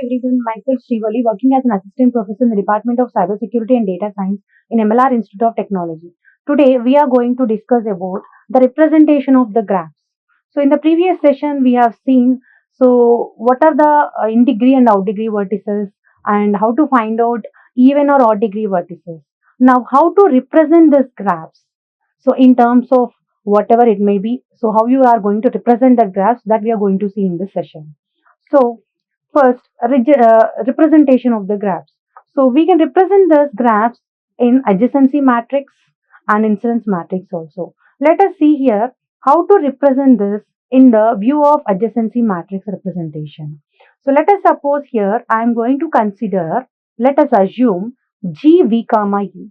everyone, myself Srivalli, working as an assistant professor in the Department of Cybersecurity and Data Science in MLR Institute of Technology. Today, we are going to discuss about the representation of the graphs. So, in the previous session, we have seen what are the in degree and out degree vertices and how to find out even or odd degree vertices. Now, how to represent these graphs? So, in terms of whatever it may be, so how you are going to represent the graphs that we are going to see in this session. So, first, representation of the graphs. So, we can represent these graphs in adjacency matrix and incidence matrix also. Let us see here how to represent this in the view of adjacency matrix representation. So, let us suppose here I am going to consider, let us assume G V comma E.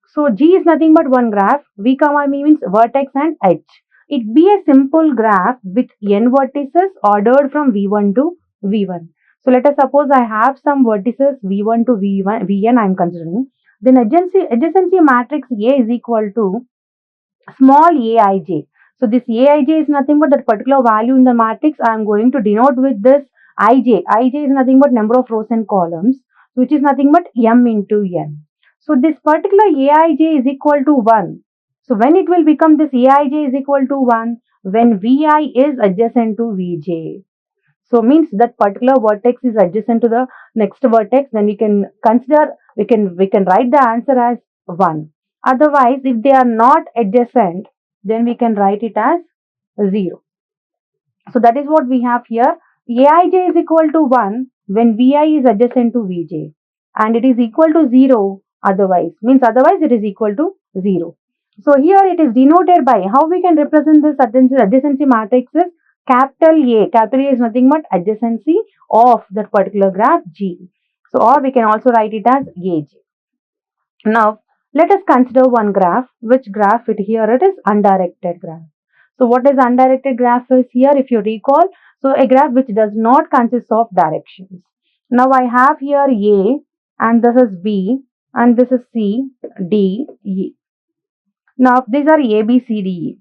So, G is nothing but one graph, V comma E means vertex and edge. It be a simple graph with n vertices ordered from V1 to V1. So let us suppose I have some vertices V1 to Vn I am considering. Then adjacency matrix A is equal to small aij. So this aij is nothing but that particular value in the matrix I am going to denote with this ij. Ij is nothing but number of rows and columns, which is nothing but m into n. So this particular aij is equal to 1. So when it will become this aij is equal to 1? When vi is adjacent to vj. So means that particular vertex is adjacent to the next vertex, then we can consider, we can write the answer as 1. Otherwise, if they are not adjacent, then we can write it as 0. So that is what we have here. Aij is equal to 1 when vi is adjacent to vj, and it is equal to 0 otherwise, means otherwise it is equal to 0. So here it is denoted by how we can represent this adjacency matrix is capital A. Capital A is nothing but adjacency of that particular graph G. So or we can also write it as AJ. Now let us consider one graph. Which graph it here? It is undirected graph. So what is undirected graph is here, if you recall, so a graph which does not consist of directions. Now I have here A and this is B and this is C, D, E. Now these are A, B, C, D, E.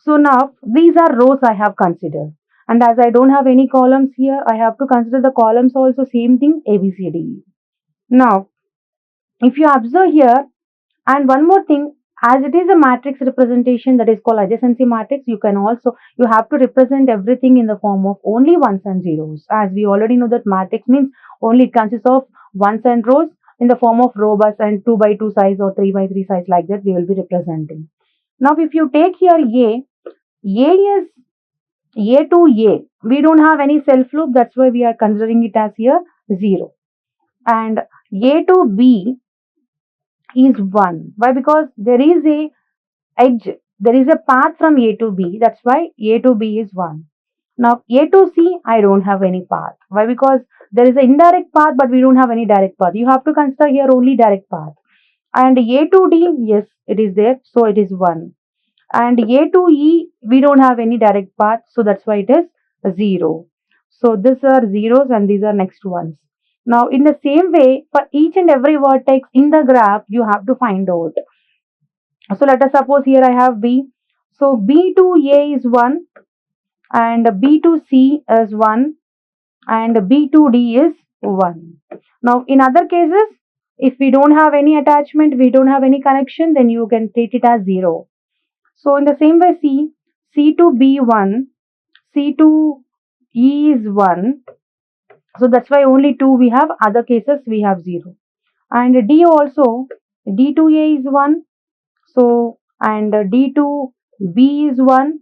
So now these are rows I have considered, and as I don't have any columns here, I have to consider the columns also, same thing, A, B, C, D, E. Now if you observe here, and one more thing, as it is a matrix representation that is called adjacency matrix, you have to represent everything in the form of only ones and zeros, as we already know that matrix means only it consists of ones and rows in the form of row bus and 2 by 2 size or 3 by 3 size, like that we will be representing. Now if you take here A is A to A. We don't have any self loop, that's why we are considering it as here 0. And A to B is 1. Why? Because there is a edge, there is a path from A to B, that's why A to B is 1. Now A to C, I don't have any path. Why? Because there is an indirect path, but we don't have any direct path. You have to consider here only direct path. And A to D, yes, it is there, so it is 1. And A to E, we don't have any direct path, so that's why it is 0. So these are zeros and these are next ones. Now in the same way, for each and every vertex in the graph, you have to find out. So let us suppose here I have B. So B to A is 1 and B to C is 1 and B to D is 1. Now in other cases, if we don't have any attachment, we don't have any connection, then you can treat it as 0. So in the same way, C to B 1, C to E is 1. So that's why only 2 we have, other cases we have 0. And D also, D to A is 1. So, and D to B is 1.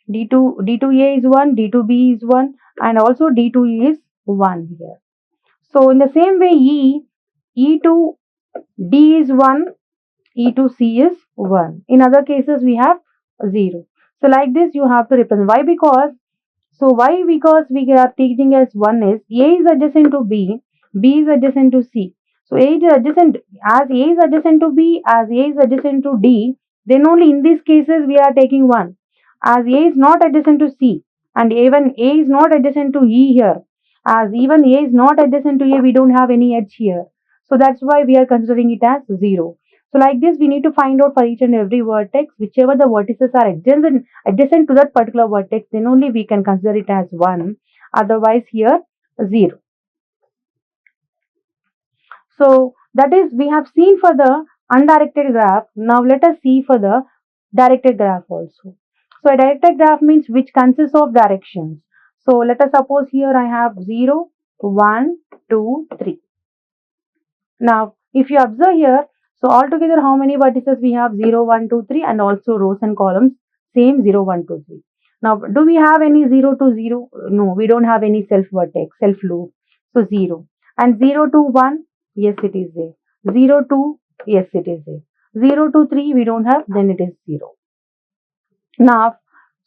D to A is 1, D to B is 1, and also D to E is 1 here. So in the same way, E to D is 1. E to C is 1. In other cases, we have 0. So like this, you have to represent. Why? Because we are taking as 1 is A is adjacent to B, B is adjacent to C. So A is adjacent, as A is adjacent to B, as A is adjacent to D, then only in these cases we are taking 1. As A is not adjacent to C, and even A is not adjacent to E here, as even A is not adjacent to A, we don't have any edge here. So that's why we are considering it as 0. So like this, we need to find out for each and every vertex, whichever the vertices are adjacent to that particular vertex, then only we can consider it as 1. Otherwise here 0. So that is we have seen for the undirected graph. Now let us see for the directed graph also. So a directed graph means which consists of directions. So let us suppose here I have 0, 1, 2, 3. Now if you observe here, so altogether how many vertices we have? 0, 1, 2, 3, and also rows and columns same 0, 1, 2, 3. Now do we have any 0 to 0? No, we don't have any self vertex, self loop. So 0. And 0 to 1, yes it is there. 0 to, yes it is there. 0 to 3 we don't have, then it is 0. Now,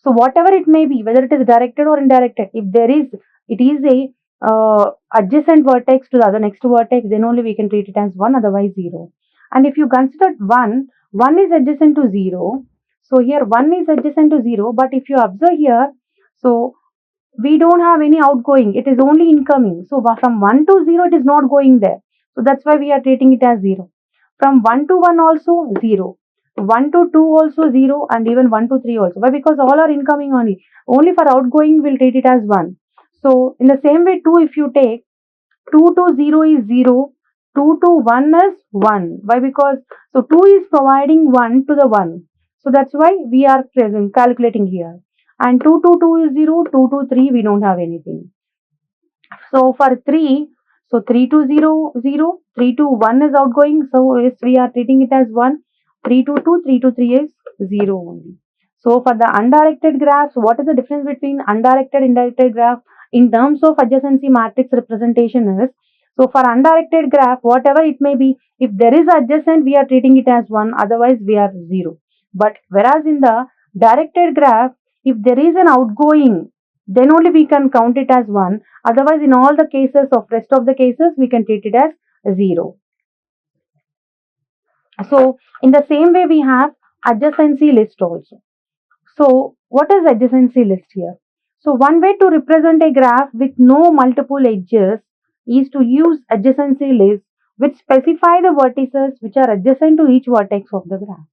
so whatever it may be, whether it is directed or indirected, if there is, it is a adjacent vertex to the other next vertex, then only we can treat it as 1, otherwise 0. And if you consider 1, 1 is adjacent to 0. So here 1 is adjacent to 0, but if you observe here, so we don't have any outgoing, it is only incoming. So from 1 to 0, it is not going there. So that's why we are treating it as 0. From 1 to 1 also 0. 1 to 2 also 0, and even 1 to 3 also. Why? Because all are incoming only. Only for outgoing we'll treat it as 1. So in the same way 2, if you take 2 to 0 is 0, 2 to 1 is 1. Why? Because so 2 is providing 1 to the 1. So that's why we are calculating here. And 2 to 2 is 0, 2 to 3 we don't have anything. So for 3, so 3 to 0, 0, 3 to 1 is outgoing. So yes, we are treating it as 1. 3 to 2, 3 to 3 is 0 only. So for the undirected graphs, what is the difference between undirected and indirected graph in terms of adjacency matrix representation is, so for undirected graph, whatever it may be, if there is adjacent, we are treating it as 1, otherwise we are 0. But whereas in the directed graph, if there is an outgoing, then only we can count it as 1. Otherwise, in all the cases of rest of the cases, we can treat it as 0. So in the same way, we have adjacency list also. So what is adjacency list here? So one way to represent a graph with no multiple edges is to use adjacency list which specify the vertices which are adjacent to each vertex of the graph.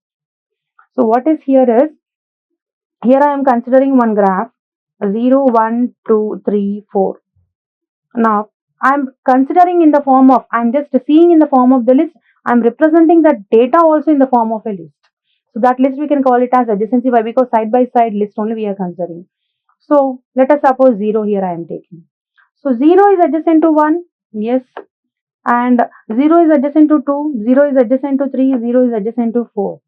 So what is here is, here I am considering one graph 0, 1, 2, 3, 4. Now I am considering in the form of, I am just seeing in the form of the list, I am representing the data also in the form of a list. So that list we can call it as adjacency. Why? Because side by side list only we are considering. So let us suppose 0 here I am taking. So 0 is adjacent to 1, yes, and 0 is adjacent to 2, 0 is adjacent to 3, 0 is adjacent to 4.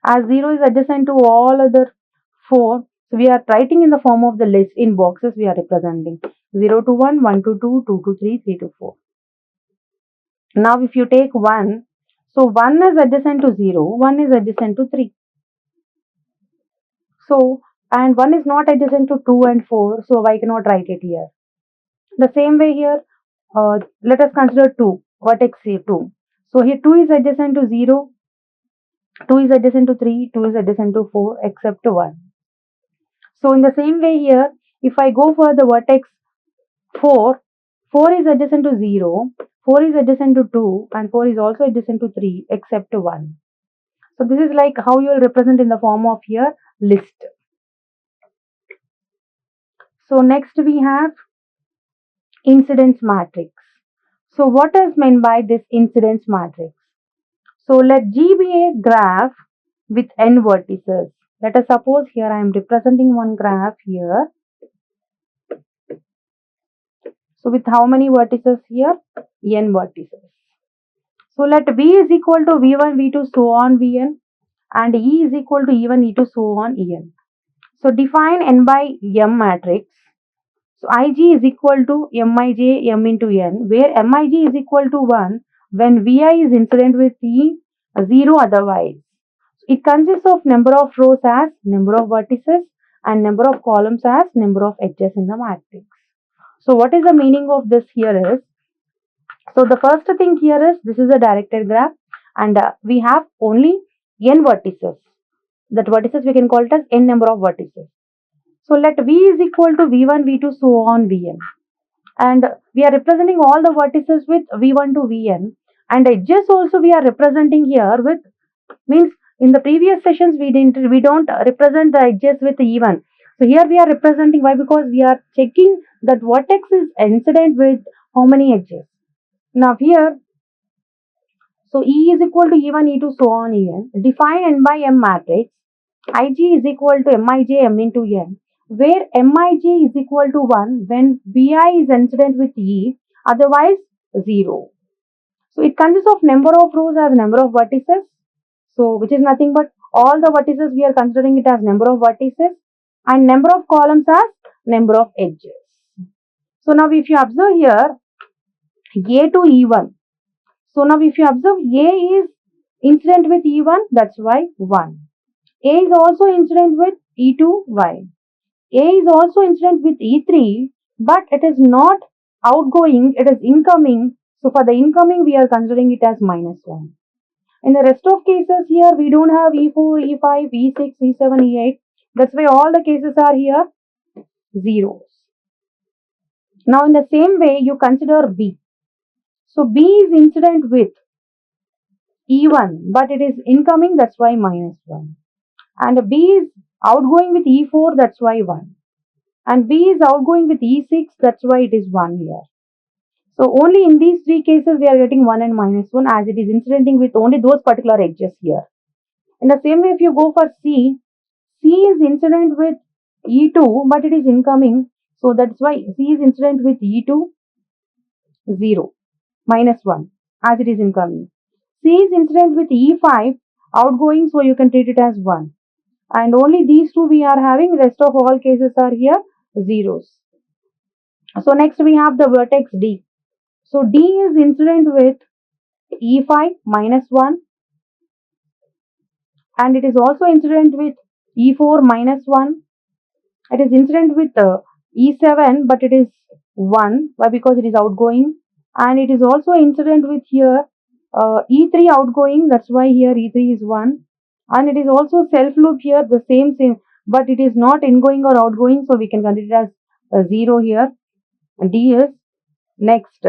As 0 is adjacent to all other 4, so we are writing in the form of the list in boxes we are representing 0 to 1, 1 to 2, 2 to 3, 3 to 4. Now if you take 1, so 1 is adjacent to 0, 1 is adjacent to 3. So, and 1 is not adjacent to 2 and 4, so I cannot write it here. The same way here, let us consider 2, vertex 2. So here 2 is adjacent to 0, 2 is adjacent to 3, 2 is adjacent to 4 except 1. So in the same way here, if I go for the vertex 4, 4 is adjacent to 0, 4 is adjacent to 2, and 4 is also adjacent to 3 except 1. So this is like how you will represent in the form of here list. So next we have incidence matrix. So what is meant by this incidence matrix? So let G be a graph with n vertices. Let us suppose here I am representing one graph here. So with how many vertices here? N vertices. So let V is equal to V1, V2, so on Vn, and E is equal to E1, E2, so on En. So define n by m matrix. So Ig is equal to Mij m into n, where Mij is equal to 1 when Vi is incident with E, 0 otherwise. It consists of number of rows as number of vertices and number of columns as number of edges in the matrix. So what is the meaning of this here is, so the first thing here is, this is a directed graph and we have only n vertices. That vertices we can call it as n number of vertices. So let V is equal to V1, V2, so on Vn. And we are representing all the vertices with V1 to Vn. And edges also we are representing here with, means in the previous sessions we don't represent the edges with E1. So here we are representing, why? Because we are checking that vertex is incident with how many edges. Now here So E is equal to E1, E2, so on En. Define N by M matrix. Ig is equal to Mij M into N, where Mij is equal to 1 when Bi is incident with E, otherwise 0. So it consists of number of rows as number of vertices. So which is nothing but all the vertices we are considering it as number of vertices, and number of columns as number of edges. So now if you observe here A to E1. So now if you observe A is incident with E1, that's why 1. A is also incident with E2, y. A is also incident with E3, but it is not outgoing, it is incoming. So for the incoming, we are considering it as minus 1. In the rest of cases here, we don't have E4, E5, E6, E7, E8. That's why all the cases are here zeros. Now in the same way, you consider B. So B is incident with E1, but it is incoming, that's why minus 1. And B is outgoing with E4, that's why 1. And B is outgoing with E6, that's why it is 1 here. So only in these three cases we are getting 1 and minus 1, as it is incidenting with only those particular edges here. In the same way, if you go for C, C is incident with E2, but it is incoming. So that's why C is incident with E2, 0, minus 1, as it is incoming. C is incident with E5, outgoing, so you can treat it as 1. And only these two we are having, rest of all cases are here zeros. So next we have the vertex D. So D is incident with E5 minus 1, and it is also incident with E4 minus 1. It is incident with E7, but it is 1. Why? Because it is outgoing. And it is also incident with here E3 outgoing. That's why here E3 is 1. And it is also self loop here, the same, but it is not ingoing or outgoing. So we can consider it as 0 here. D is next.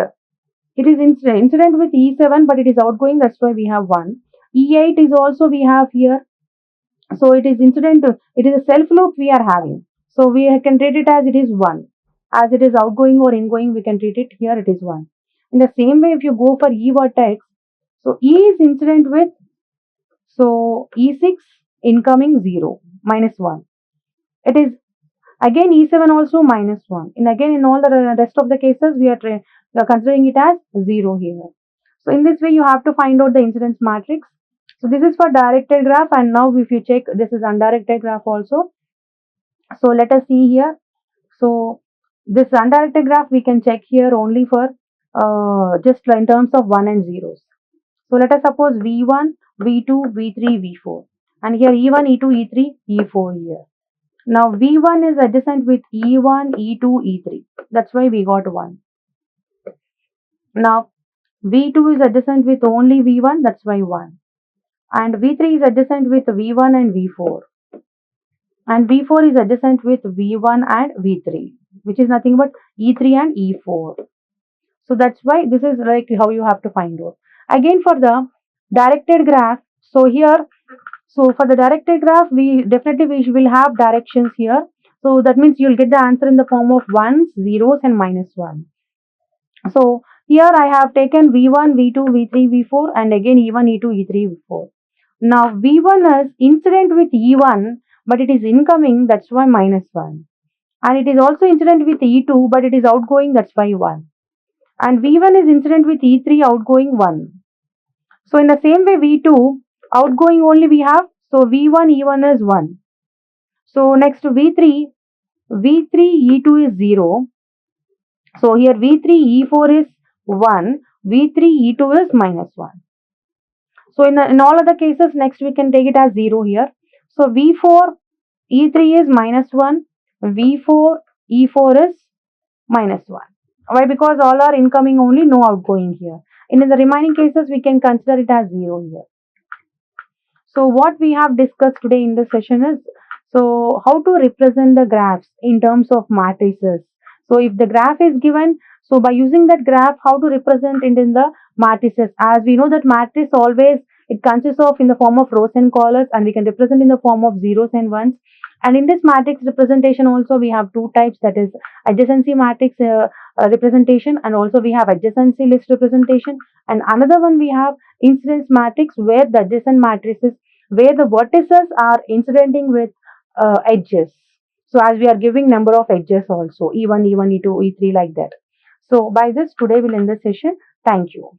It is incident with E7, but it is outgoing. That's why we have 1. E8 is also we have here. So it is incident. It is a self loop we are having. So we can treat it as it is 1. As it is outgoing or ingoing, we can treat it here it is 1. In the same way, if you go for E vertex, so E is incident with, so E6 incoming 0, minus 1. It is again E7 also minus 1. And again in all the rest of the cases, we are considering it as 0 here. So in this way, you have to find out the incidence matrix. So this is for directed graph, and now if you check, this is undirected graph also. So let us see here. So this undirected graph we can check here only for just in terms of 1 and zeros. So let us suppose V1, V2, V3, V4, and here E1, E2, E3, E4 here. Now V1 is adjacent with E1, E2, E3. That's why we got 1. Now V2 is adjacent with only V1. That's why 1. And V3 is adjacent with V1 and V4. And V4 is adjacent with V1 and V3, which is nothing but E3 and E4. So that's why this is like how you have to find out. Again for the directed graph, so here, so for the directed graph, we will have directions here. So that means you'll get the answer in the form of 1s, zeros and minus 1. So here I have taken V1, V2, V3, V4 and again E1, E2, E3, V4. Now V1 is incident with E1, but it is incoming, that's why minus 1. And it is also incident with E2, but it is outgoing, that's why 1. And V1 is incident with E3, outgoing 1. So in the same way V2, outgoing only we have, so V1, E1 is 1. So next to V3, E2 is 0. So here V3, E4 is 1, V3, E2 is minus 1. So in all other cases, next we can take it as 0 here. So V4, E3 is minus 1, V4, E4 is minus 1. Why? Because all are incoming only, no outgoing here. And in the remaining cases, we can consider it as 0 here. So what we have discussed today in this session is, so how to represent the graphs in terms of matrices. So if the graph is given, so by using that graph, how to represent it in the matrices. As we know that matrix always It consists of in the form of rows and columns, and we can represent in the form of zeros and ones. And in this matrix representation also we have two types, that is adjacency matrix representation, and also we have adjacency list representation. And another one we have incidence matrix, where the adjacent matrices, where the vertices are incidenting with edges. So as we are giving number of edges also, E1, E2, E3, like that. So by this, today we'll end the session. Thank you.